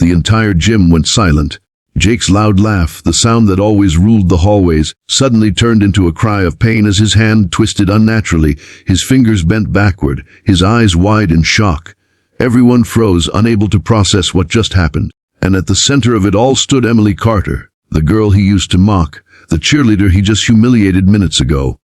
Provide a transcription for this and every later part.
The entire gym went silent. Jake's loud laugh, the sound that always ruled the hallways, suddenly turned into a cry of pain as his hand twisted unnaturally, his fingers bent backward, his eyes wide in shock. Everyone froze, unable to process what just happened. And at the center of it all stood Emily Carter, the girl he used to mock, the cheerleader he just humiliated minutes ago.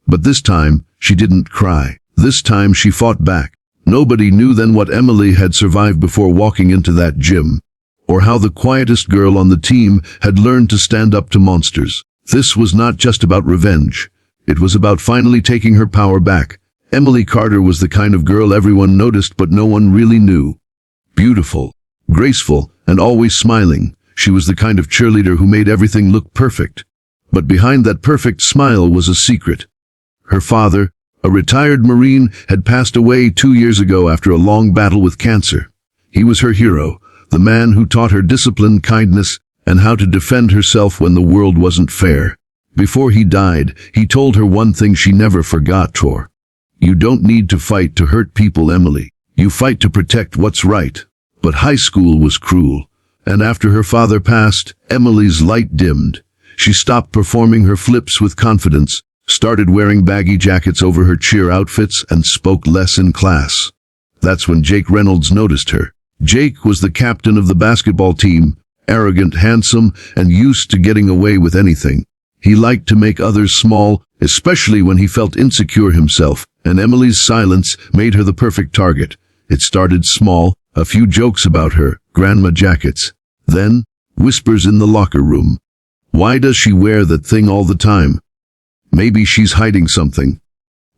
But this time, she didn't cry. This time she fought back. Nobody knew then what Emily had survived before walking into that gym, or how the quietest girl on the team had learned to stand up to monsters. This was not just about revenge. It was about finally taking her power back. Emily Carter was the kind of girl everyone noticed but no one really knew. Beautiful, graceful, and always smiling, she was the kind of cheerleader who made everything look perfect. But behind that perfect smile was a secret. Her father, a retired Marine, had passed away 2 years ago after a long battle with cancer. He was her hero, the man who taught her discipline, kindness, and how to defend herself when the world wasn't fair. Before he died, he told her one thing she never forgot, Tor. You don't need to fight to hurt people, Emily. You fight to protect what's right. But high school was cruel, and after her father passed, Emily's light dimmed. She stopped performing her flips with confidence, started wearing baggy jackets over her cheer outfits, and spoke less in class. That's when Jake Reynolds noticed her. Jake was the captain of the basketball team, arrogant, handsome, and used to getting away with anything. He liked to make others small, especially when he felt insecure himself, and Emily's silence made her the perfect target. It started small, a few jokes about her, grandma jackets. Then, whispers in the locker room. Why does she wear that thing all the time? Maybe she's hiding something.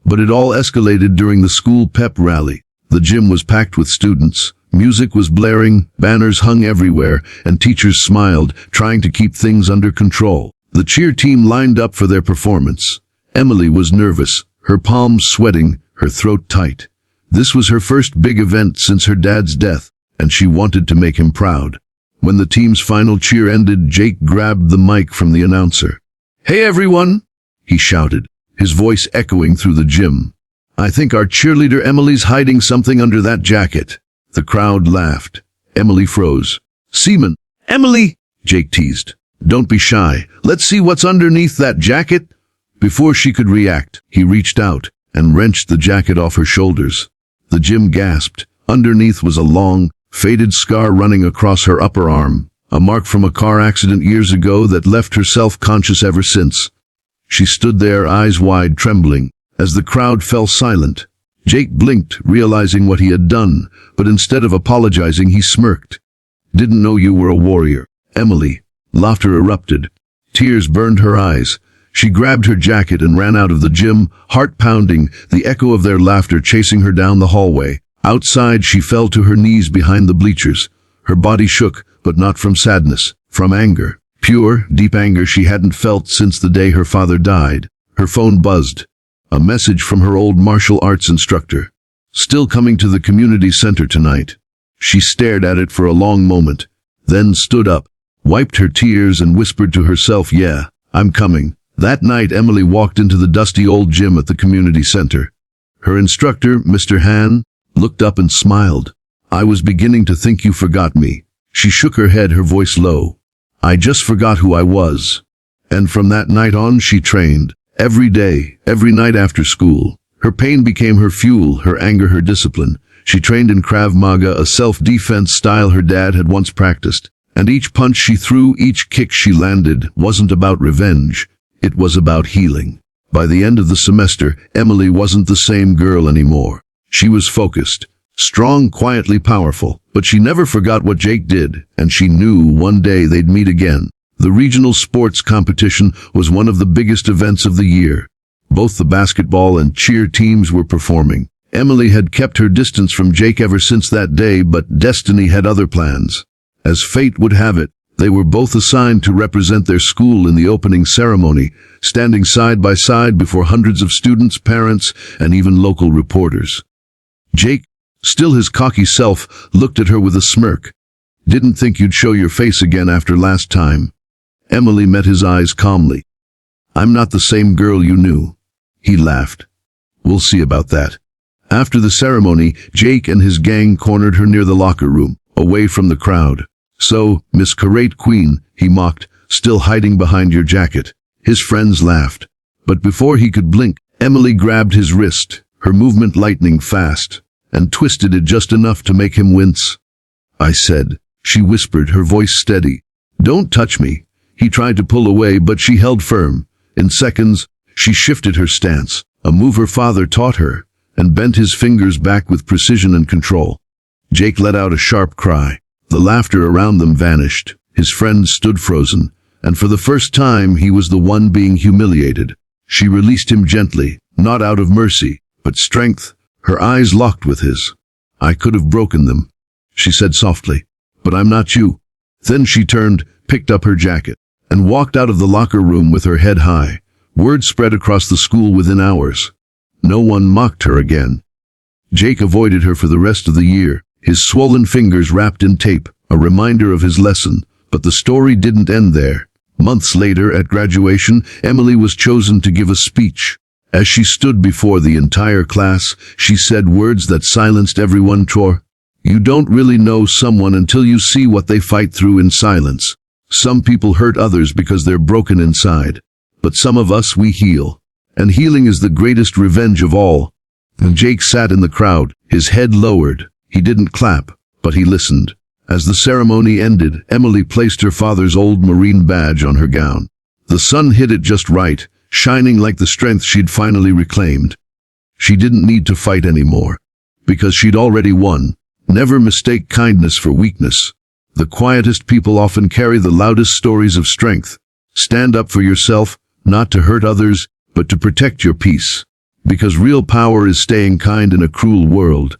But it all escalated during the school pep rally. The gym was packed with students. Music was blaring, banners hung everywhere, and teachers smiled, trying to keep things under control. The cheer team lined up for their performance. Emily was nervous, her palms sweating, her throat tight. This was her first big event since her dad's death, and she wanted to make him proud. When the team's final cheer ended, Jake grabbed the mic from the announcer. "Hey everyone!" he shouted, his voice echoing through the gym. "I think our cheerleader Emily's hiding something under that jacket." The crowd laughed. Emily froze. "Seaman!" "Emily!" Jake teased. "Don't be shy. Let's see what's underneath that jacket." Before she could react, he reached out and wrenched the jacket off her shoulders. The gym gasped. Underneath was a long, faded scar running across her upper arm, a mark from a car accident years ago that left her self-conscious ever since. She stood there, eyes wide, trembling. As the crowd fell silent, Jake blinked, realizing what he had done, but instead of apologizing, he smirked. "Didn't know you were a warrior, Emily." Laughter erupted. Tears burned her eyes. She grabbed her jacket and ran out of the gym, heart pounding, the echo of their laughter chasing her down the hallway. Outside, she fell to her knees behind the bleachers. Her body shook, but not from sadness, from anger. Pure, deep anger she hadn't felt since the day her father died. Her phone buzzed. A message from her old martial arts instructor. "Still coming to the community center tonight." She stared at it for a long moment, then stood up, wiped her tears and whispered to herself, "Yeah, I'm coming." That night, Emily walked into the dusty old gym at the community center. Her instructor, Mr. Han, looked up and smiled. "I was beginning to think you forgot me." She shook her head, her voice low. "I just forgot who I was." And from that night on, she trained. Every day, every night after school. Her pain became her fuel, her anger her discipline. She trained in Krav Maga, a self-defense style her dad had once practiced. And each punch she threw, each kick she landed, wasn't about revenge. It was about healing. By the end of the semester, Emily wasn't the same girl anymore. She was focused, strong, quietly powerful. But she never forgot what Jake did, and she knew one day they'd meet again. The regional sports competition was one of the biggest events of the year. Both the basketball and cheer teams were performing. Emily had kept her distance from Jake ever since that day, but destiny had other plans. As fate would have it, they were both assigned to represent their school in the opening ceremony, standing side by side before hundreds of students, parents, and even local reporters. Jake, still his cocky self, looked at her with a smirk. "Didn't think you'd show your face again after last time." Emily met his eyes calmly. "I'm not the same girl you knew." He laughed. "We'll see about that." After the ceremony, Jake and his gang cornered her near the locker room, away from the crowd. "So, Miss Karate Queen," he mocked, "still hiding behind your jacket." His friends laughed. But before he could blink, Emily grabbed his wrist, her movement lightning fast, and twisted it just enough to make him wince. "I said," she whispered, her voice steady. "Don't touch me." He tried to pull away, but she held firm. In seconds, she shifted her stance, a move her father taught her, and bent his fingers back with precision and control. Jake let out a sharp cry. The laughter around them vanished. His friends stood frozen, and for the first time he was the one being humiliated. She released him gently, not out of mercy, but strength, her eyes locked with his. "I could have broken them," she said softly, "but I'm not you." Then she turned, picked up her jacket, and walked out of the locker room with her head high. Word spread across the school within hours. No one mocked her again. Jake avoided her for the rest of the year, his swollen fingers wrapped in tape, a reminder of his lesson. But the story didn't end there. Months later, at graduation, Emily was chosen to give a speech. As she stood before the entire class, she said words that silenced everyone. "You don't really know someone until you see what they fight through in silence. Some people hurt others because they're broken inside. But some of us, we heal. And healing is the greatest revenge of all." And Jake sat in the crowd, his head lowered. He didn't clap, but he listened. As the ceremony ended, Emily placed her father's old Marine badge on her gown. The sun hit it just right, shining like the strength she'd finally reclaimed. She didn't need to fight anymore, because she'd already won. Never mistake kindness for weakness. The quietest people often carry the loudest stories of strength. Stand up for yourself, not to hurt others, but to protect your peace. Because real power is staying kind in a cruel world.